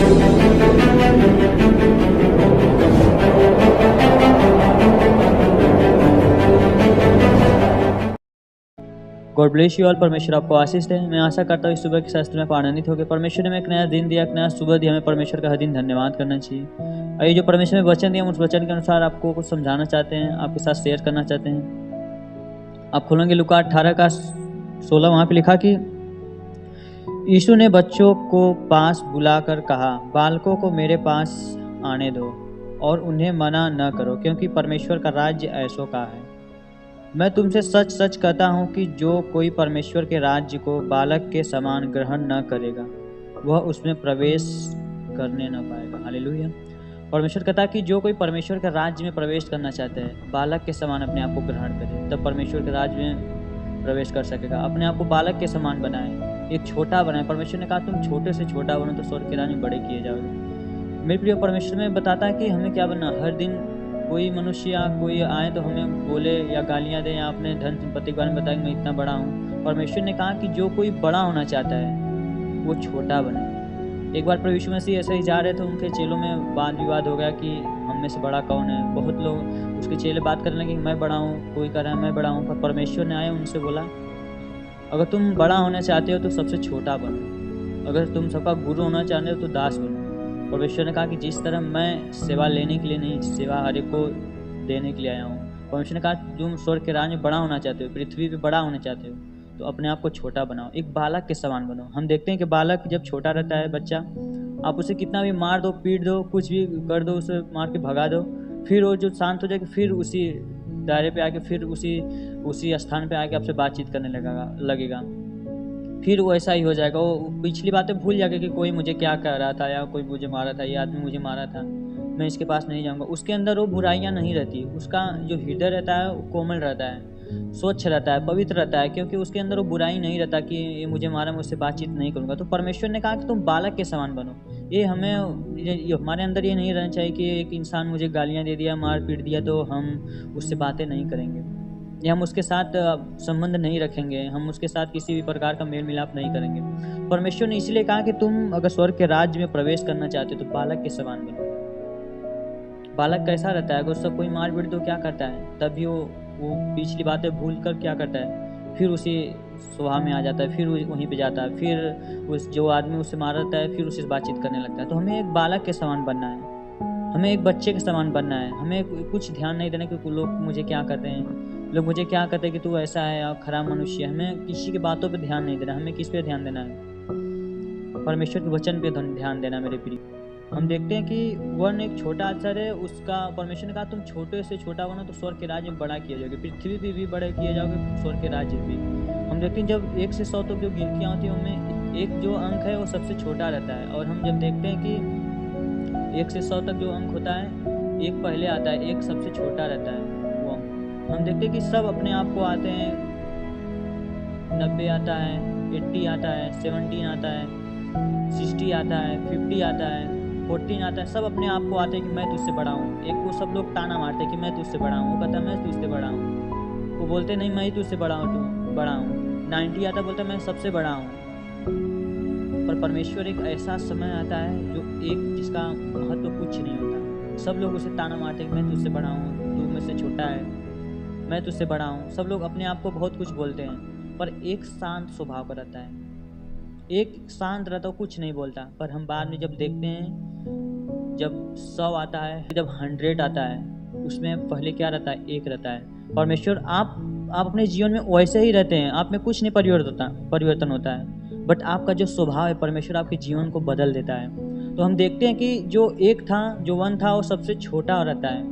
God bless you all. परमेश्वर आपको आशीष दे। मैं आशा करता हूँ इस सुबह के शास्त्र में आनंदित होकर परमेश्वर ने हमें एक नया दिन दिया, एक नया सुबह दिया। हमें परमेश्वर का हर दिन धन्यवाद करना चाहिए। और ये जो परमेश्वर ने वचन दिया, हम उस वचन के अनुसार आपको कुछ समझाना चाहते हैं, आपके साथ शेयर करना चाहते हैं। आप खोलेंगे लूका 18 का 16। वहाँ पे लिखा कि यीशु ने बच्चों को पास बुलाकर कहा, बालकों को मेरे पास आने दो और उन्हें मना न करो, क्योंकि परमेश्वर का राज्य ऐसों का है। मैं तुमसे सच सच कहता हूँ कि जो कोई परमेश्वर के राज्य को बालक के समान ग्रहण न करेगा, वह उसमें प्रवेश करने न पाएगा। हालेलुया। परमेश्वर कहता है कि जो कोई परमेश्वर के राज्य में प्रवेश करना चाहता है, बालक के समान अपने आप को ग्रहण करे, तब परमेश्वर के राज्य में प्रवेश कर सकेगा। अपने आप को बालक के समान बनाए, एक छोटा बनाए। परमेश्वर ने कहा तुम छोटे से छोटा बनो तो स्वर्ग के राज्य में बड़े किए जाओगे। मेरे प्रिय, परमेश्वर में बताता है कि हमें क्या बनना। हर दिन कोई मनुष्य या कोई आए तो हमें बोले या गालियां दे या अपने धन संपत्ति के बारे में बताए कि मैं इतना बड़ा हूँ। परमेश्वर ने कहा कि जो कोई बड़ा होना चाहता है वो छोटा बने। एक बार प्रभु यीशु मसीह ऐसे ही जा रहे थे, उनके चेलों में वाद विवाद हो गया कि हम में से बड़ा कौन है। बहुत लोग उसके चेले बात करने लगे कि मैं बड़ा हूँ, कोई कह रहा है मैं बड़ा हूँ। पर परमेश्वर ने आया उनसे बोला, अगर तुम बड़ा होना चाहते हो तो सबसे छोटा बनो, अगर तुम सबका गुरु होना चाहते हो तो दास बनो। परमेश्वर ने कहा कि जिस तरह मैं सेवा लेने के लिए नहीं, सेवा हर एक को देने के लिए आया हूँ। परमेश्वर ने कहा तुम स्वर्ग के राज्य में बड़ा होना चाहते हो, पृथ्वी पे बड़ा होना चाहते हो, तो अपने आप को छोटा बनाओ, एक बालक के समान बनो। हम देखते हैं कि बालक जब छोटा रहता है, बच्चा, आप उसे कितना भी मार दो, पीट दो, कुछ भी कर दो, उसे मार के भगा दो, फिर वो जो शांत हो जाएगा, फिर उसी दायरे पे आके, फिर उसी स्थान पे आके आपसे बातचीत करने लगेगा। फिर वो ऐसा ही हो जाएगा। वो पिछली बातें भूल जाएगा कि कोई मुझे क्या कह रहा था या कोई मुझे मारा था, ये आदमी मुझे मारा था, मैं इसके पास नहीं जाऊंगा। उसके अंदर वो बुराइयां नहीं रहती। उसका जो हृदय रहता है वो कोमल रहता है, स्वच्छ रहता है, पवित्र रहता है, क्योंकि उसके अंदर वो बुराई नहीं रहता कि ये मुझे मारा, मैं उससे बातचीत नहीं करूँगा। तो परमेश्वर ने कहा कि तुम बालक के समान बनो। ये हमारे अंदर ये नहीं रहना चाहिए कि एक इंसान मुझे गालियाँ दे दिया, मार पीट दिया तो हम उससे बातें नहीं करेंगे या हम उसके साथ संबंध नहीं रखेंगे, हम उसके साथ किसी भी प्रकार का मेल मिलाप नहीं करेंगे। परमेश्वर ने इसलिए कहा कि तुम अगर स्वर्ग के राज्य में प्रवेश करना चाहते हो तो बालक के समान बनो। बालक कैसा रहता है? अगर उसका कोई मार पीट तो क्या करता है? तभी वो पिछली बातें भूल कर क्या करता है, फिर उसी स्वभाव में आ जाता है, फिर वहीं पे जाता है, फिर उस जो आदमी उससे मार रहता है फिर उससे बातचीत करने लगता है। तो हमें एक बालक के समान बनना है, हमें एक बच्चे के समान बनना है। हमें कुछ ध्यान नहीं देना कि लोग मुझे क्या कहते हैं, लोग मुझे क्या कहते हैं कि तू ऐसा है या खराब मनुष्य है। हमें किसी की बातों पे ध्यान नहीं देना। हमें किस पे ध्यान देना है? परमेश्वर के वचन पे ध्यान देना। मेरे प्रिय, हम देखते हैं कि वन एक छोटा अक्षर है, उसका परमेश्वर ने कहा तुम छोटे से छोटा बनो तो स्वर्ग के राज्य में बड़ा किया जाओगे, पृथ्वी पे भी बड़े किए जाओगे, स्वर्ग के राज्य भी। हम देखते हैं जब 1 से 100 तक जो गिनतियाँ होती हैं उनमें एक जो अंक है वो सबसे छोटा रहता है। और हम जब देखते हैं कि 1 से 100 तक जो अंक होता है, एक पहले आता है, एक सबसे छोटा रहता है वो अंक। हम देखते हैं कि सब अपने आप को आते हैं, 90 आता है, 80 आता है, 70 आता है, 60 आता है, 50 आता है, 14 आता है। सब अपने आप को आते हैं कि मैं तुझसे बड़ा हूँ। एक को सब लोग ताना मारते हैं कि मैं तुझसे बड़ा हूँ, वो कहता है मैं तुझसे बड़ा हूँ, वो बोलते नहीं मैं ही तुझसे बड़ा हूँ, तू बड़ा हूँ। 90 आता बोलता मैं सबसे बड़ा हूँ। पर परमेश्वर एक ऐसा समय आता है जो एक जिसका महत्व कुछ नहीं होता। सब लोग उसे ताना मारते हैं कि मैं तुझसे बड़ा हूँ, तू मुझसे छोटा है, मैं तुझसे बड़ा हूँ। सब लोग अपने आप को बहुत कुछ बोलते हैं, पर एक शांत स्वभाव का रहता है, एक शांत रहता है, कुछ नहीं बोलता। पर हम बाद में जब देखते हैं, जब 100 आता है, जब 100 आता है, उसमें पहले क्या रहता है? एक रहता है। परमेश्वर आप अपने जीवन में वैसे ही रहते हैं, आप में कुछ नहीं परिवर्तन होता है, बट आपका जो स्वभाव है परमेश्वर आपके जीवन को बदल देता है। तो हम देखते हैं कि जो एक था, जो 1 था, वो सबसे छोटा रहता है।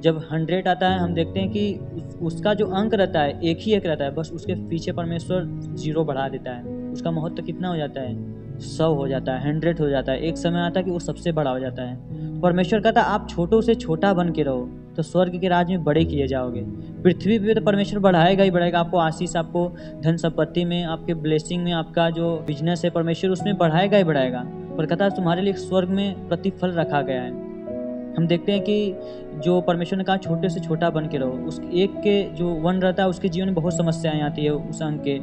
जब 100 आता है, हम देखते हैं कि उसका जो अंक रहता है एक ही एक रहता है, बस उसके पीछे परमेश्वर 0 बढ़ा देता है। उसका महत्व कितना हो जाता है? 100 हो जाता है, 100 हो जाता है। एक समय आता है कि वो सबसे बड़ा हो जाता है। परमेश्वर कहता है आप छोटों से छोटा बन के रहो तो स्वर्ग के राज्य में बड़े किए जाओगे। पृथ्वी पे तो परमेश्वर बढ़ाएगा ही बढ़ाएगा, आपको आशीष, आपको धन संपत्ति में, आपके ब्लेसिंग में, आपका जो बिजनेस है परमेश्वर उसमें बढ़ाएगा ही बढ़ाएगा। पर कहता है तुम्हारे लिए स्वर्ग में प्रतिफल रखा गया है। हम देखते हैं कि जो परमेश्वर ने कहा छोटे से छोटा बन के रहो, उस एक के जो 1 रहता है उसके जीवन में बहुत समस्याएं आती है। उस अंक के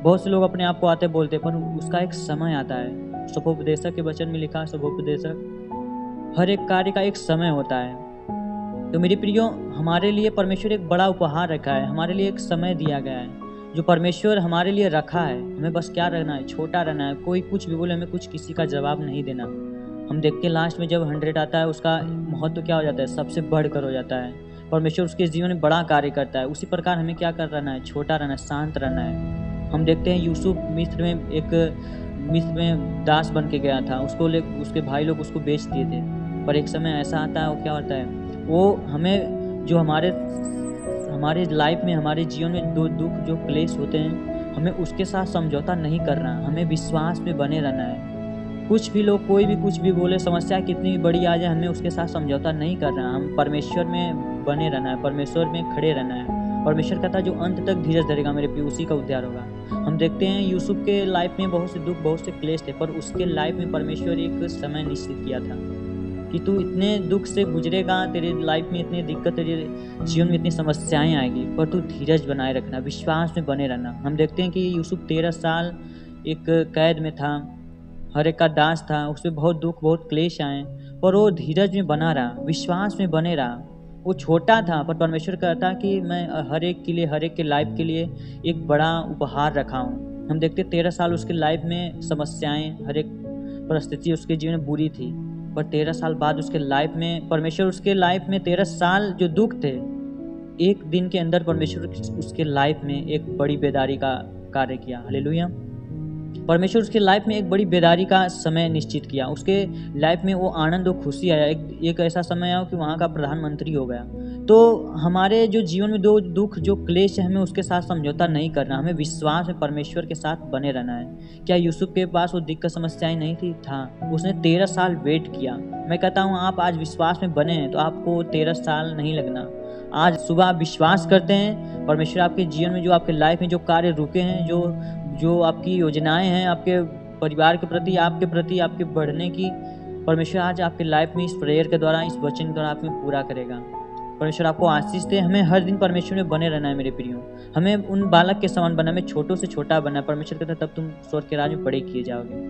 बहुत से लोग अपने आप को आते बोलते, पर उसका एक समय आता है, शुभोपदेशक के वचन में लिखा, शुभोपदेशक, हर एक कार्य का एक समय होता है। तो मेरे प्रियो, हमारे लिए परमेश्वर एक बड़ा उपहार रखा है, हमारे लिए एक समय दिया गया है जो परमेश्वर हमारे लिए रखा है। हमें बस क्या रहना है, छोटा रहना है। कोई कुछ भी बोले, हमें कुछ किसी का जवाब नहीं देना। हम देखते हैं लास्ट में जब 100 आता है, उसका महत्व क्या हो जाता है, सबसे बढ़कर हो जाता है। परमेश्वर उसके जीवन में बड़ा कार्य करता है। उसी प्रकार हमें क्या कर रहना है, छोटा रहना है, शांत रहना है। हम देखते हैं यूसुफ मिस्र में दास बन के गया था, उसके भाई लोग उसको बेच दिए थे। पर एक समय ऐसा आता है, वो क्या होता है, वो हमें जो हमारे लाइफ में, हमारे जीवन में जो दुख, जो क्लेश होते हैं, हमें उसके साथ समझौता नहीं करना, हमें विश्वास में बने रहना है। कुछ भी लोग, कोई भी कुछ भी बोले, समस्या कितनी भी बड़ी आ जाए, हमें उसके साथ समझौता नहीं करना। हम परमेश्वर में बने रहना है, परमेश्वर में खड़े रहना है। परमेश्वर कहता है जो अंत तक धीरज धरेगा मेरे प्रिय, उसी का उद्धार होगा। हम देखते हैं यूसुफ के लाइफ में बहुत से दुख, बहुत से क्लेश थे, पर उसके लाइफ में परमेश्वर एक समय निश्चित किया था कि तू इतने दुख से गुजरेगा, तेरे लाइफ में इतनी दिक्कत, तेरे जीवन में इतनी समस्याएं आएगी, पर तू धीरज बनाए रखना, विश्वास में बने रहना। हम देखते हैं कि यूसुफ 13 साल एक कैद में था, हर एक का दास था, उसमें बहुत दुख, बहुत क्लेश आए, पर वो धीरज में बना रहा, विश्वास में बने रहा। वो छोटा था, पर परमेश्वर कहता कि मैं हर एक के लिए, हर एक के लाइफ के लिए एक बड़ा उपहार रखा हूँ। हम देखते 13 साल उसके लाइफ में समस्याएं, हर एक परिस्थिति उसके जीवन में बुरी थी, पर 13 साल बाद उसके लाइफ में परमेश्वर, उसके लाइफ में 13 साल जो दुख थे, एक दिन के अंदर परमेश्वर उसके लाइफ में एक बड़ी बेदारी का कार्य किया। हालेलुया। परमेश्वर उसके लाइफ में एक बड़ी बेदारी का समय निश्चित किया। उसके लाइफ में वो आनंद और खुशी आया। एक ऐसा समय आया कि वहाँ का प्रधानमंत्री हो गया। तो हमारे जो जीवन में दो दुख, जो क्लेश है, हमें उसके साथ समझौता नहीं करना, हमें विश्वास में परमेश्वर के साथ बने रहना है। क्या यूसुफ के पास वो दिक्कत समस्याएं नहीं थी? था। उसने 13 साल वेट किया। मैं कहता हूँ आप आज विश्वास में बने हैं तो आपको 13 साल नहीं लगना। आज सुबह आप विश्वास करते हैं, परमेश्वर आपके जीवन में, जो आपके लाइफ में जो कार्य रुके हैं, जो आपकी योजनाएं हैं आपके परिवार के प्रति, आपके बढ़ने की, परमेश्वर आज आपके लाइफ में इस प्रेयर के द्वारा, इस वचन के द्वारा आप में पूरा करेगा। परमेश्वर आपको आशीष दे। हमें हर दिन परमेश्वर में बने रहना है मेरे प्रियो। हमें उन बालक के समान बनना, हमें छोटों से छोटा बनना। परमेश्वर कहता है तब तुम स्वर्ग के राज में बड़े किए जाओगे।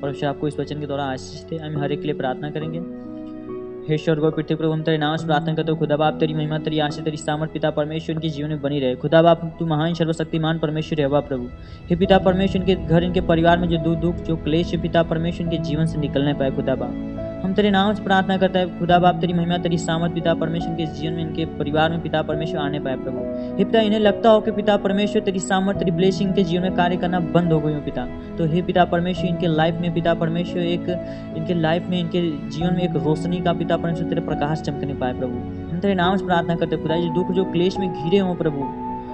परमेश्वर आपको इस वचन के द्वारा आशीष दे। हम हर एक के लिए प्रार्थना करेंगे। हे स्वर्ग और पृथ्वी प्रभु, हम तेरे नाम से प्रार्थना करते हो, खुदा बाप तेरी महिमा, तेरी आशीष, तेरी सामर्थ पिता परमेश्वर इनके जीवन में बनी रहे। खुदा बाप तू महान सर्वशक्तिमान परमेश्वर है प्रभु। हे पिता परमेश्वर, इनके घर, इनके परिवार में जो दुख, जो क्लेश है पिता परमेश्वर, इनके जीवन से निकलने पाए। खुदा बाप हम तेरे नाम से प्रार्थना करता है, खुदा बाप तेरी महिमा, तेरी सामर्थ पिता परमेश्वर के जीवन में, इनके परिवार में पिता परमेश्वर आने पाए प्रभु। हे पिता, इन्हें लगता हो कि पिता परमेश्वर तेरी सामर्थ, तेरी ब्लेसिंग के जीवन में कार्य करना बंद हो गई हो पिता, तो हे पिता परमेश्वर इनके लाइफ में पिता परमेश्वर इनके लाइफ में, इनके जीवन में एक रोशनी का पिता परमेश्वर तेरे प्रकाश चमकने पाए प्रभु। हम तेरे नाम से प्रार्थना करते खुदा, जो दुख, जो क्लेश में घिरे हों प्रभु,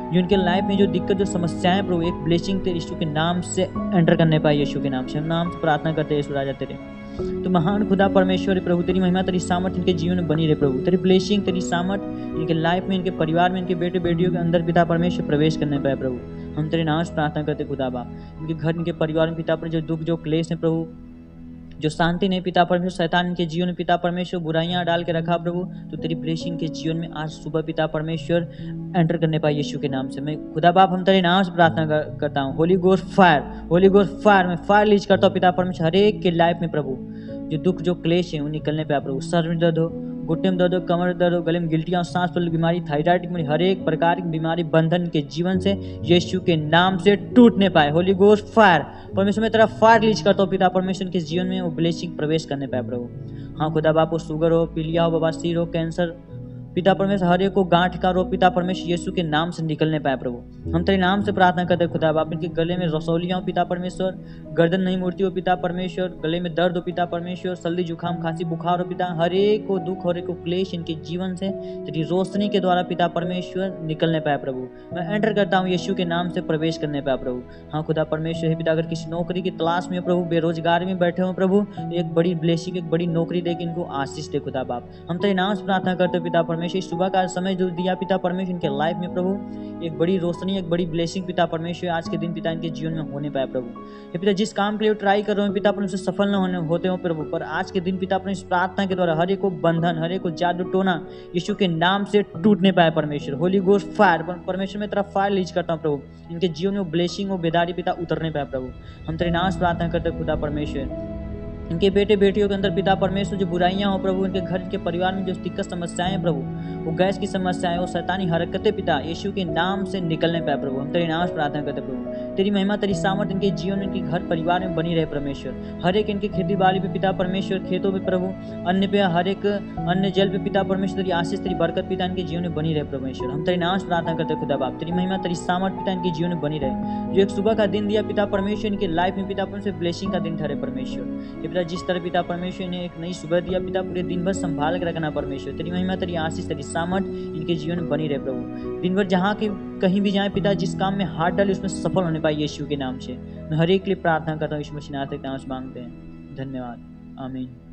जो इनके लाइफ में जो दिक्कत, जो समस्याएं प्रभु, एक ब्लेसिंग तेरे यीशु के नाम से एंटर करने पाए। यीशु के नाम से हम नाम से प्रार्थना करते हैं यीशु राजा तेरे। तो महान खुदा परमेश्वर प्रभु, तेरी महिमा, तेरी सामर्थ इनके जीवन में बनी रहे प्रभु। तेरी ब्लेसिंग, तेरी सामर्थ इनके लाइफ में, इनके परिवार में, इनके बेटे बेटियों के अंदर पिता परमेश्वर प्रवेश करने पाए प्रभु। हम तेरे नाम से प्रार्थना करते खुदा बाप, इनके घर, इनके परिवार में पिता पर जो दुख, जो क्लेश है प्रभु, जो शांति नहीं पिता परमेश्वर, शैतान इनके जीवन में पिता परमेश्वर बुराइयां डाल के रखा प्रभु, तो तेरी ब्लेसिंग के जीवन में आज सुबह पिता परमेश्वर एंटर करने पाए यीशु के नाम से। मैं खुदा बाप हम तेरे नाम से प्रार्थना करता हूँ। Holi ghost fire, Holi ghost fire, मैं फायर लीज करता हूँ पिता परमेश्वर हर एक के लाइफ में प्रभु। जो दुख, जो क्लेश है वो निकलने पे प्रभु। सर में दर्द हो, घुटने में दर्द हो, कमर में दर्द हो, गले में गिल्टियाँ, सांस फूलने की बीमारी, थायराइड की बीमारी, हर एक प्रकार की बीमारी बंधन के जीवन से यीशु के नाम से टूटने पाए। होली गोस्ट फायर, परमेश्वर में तेरा फायर लीज करता हूँ पिता परमेश्वर के जीवन में वो ब्लेसिंग प्रवेश करने पाए प्रभु। हाँ खुदा बाप, हो शुगर हो, पीलिया हो, बवासीर हो, कैंसर पिता परमेश्वर, हर एक को गांठ का रोग पिता परमेश्वर यीशु के नाम से निकलने पाए प्रभु। हम तेरे नाम से प्रार्थना करते खुदा बाप, इनके गले में रसौलियाँ हो पिता परमेश्वर, गर्दन नहीं मुड़ती हो पिता परमेश्वर, गले में दर्द हो पिता परमेश्वर, सर्दी जुकाम खांसी बुखार हो पिता, हर एक को दुख, हर एक को क्लेश इनके जीवन से तेरी रोशनी के द्वारा पिता परमेश्वर निकलने पाए प्रभु। मैं एंटर करता हूँ यीशु के नाम से प्रवेश करने पाए प्रभु। हाँ खुदा परमेश्वर है पिता, अगर किसी नौकरी की तलाश में प्रभु, बेरोजगार में बैठे हो प्रभु, एक बड़ी ब्लेसिंग, एक बड़ी नौकरी दे के इनको आशीष दे खुदा बाप। हम तेरे नाम से प्रार्थना करते पिता परमेश्वर, परमेश्वर इस सुबह का समय जो दिया पिता परमेश्वर इनके लाइफ में प्रभु, एक बड़ी रोशनी, एक बड़ी ब्लेसिंग पिता परमेश्वर आज के दिन पिता इनके जीवन में होने पाए प्रभु। हे पिता जिस काम के लिए ट्राई कर रहे हो पिता अपने उससे सफल न होते हो प्रभु, पर आज के दिन पिता अपने इस प्रार्थना के द्वारा हर एक को बंधन, हर एक को जादू टोना यीशु के नाम से टूटने पाए परमेश्वर। होली गोस्ट फायर परमेश्वर में तरफ फायर लीज करता हूँ प्रभु, इनके जीवन में ब्लेसिंग और बेदारी पिता उतरने पाए प्रभु। हम तेरे नाम से प्रार्थना करते खुदा परमेश्वर, इनके बेटे बेटियों के अंदर पिता परमेश्वर जो बुराइयां हो प्रभु, इनके घर इनके परिवार में जो दिक्कत समस्याएं हैं प्रभु, वो गैस की समस्याएं, वो शैतानी हरकतें पिता यीशु के नाम से निकलने पाए प्रभु। हम तेरे नाम से प्रार्थना करते प्रभु, तेरी महिमा तेरी सामर्थ इनके जीवन में, इनके घर परिवार में बनी रहे परमेश्वर। हर एक इनकी खेती बाड़ी पे पिता परमेश्वर, खेतों में प्रभु, अन्न पे, हर एक अन्न जल पे पिता परमेश्वर तेरी आशीष तेरी बरकत पिता इनके जीवन में बनी रहे परमेश्वर। हम तेरे नाम से प्रार्थना करते खुदा बाप, तेरी महिमा तेरी सामर्थ पिता इनके जीवन में बनी रहे। जो एक सुबह का दिन दिया पिता परमेश्वर इनके लाइफ में पिता परमेश्वर ब्लेसिंग का दिन ठहरे परमेश्वर। पिता जिस तरह पिता परमेश्वर ने एक नई सुबह दिया पिता, पूरे दिन भर संभाल के रखना परमेश्वर। तेरी महिमा तेरी आशीष तेरी सामर्थ इनके जीवन में बनी रहे प्रभु। दिन भर जहाँ के कहीं भी जाए पिता, जिस काम में हाथ डाले उसमें सफल होने पाए यीशु के नाम से। मैं हर एक के लिए प्रार्थना करता हूँ, यीशु मसीह के नाम से मांगते हैं, धन्यवाद, आमीन।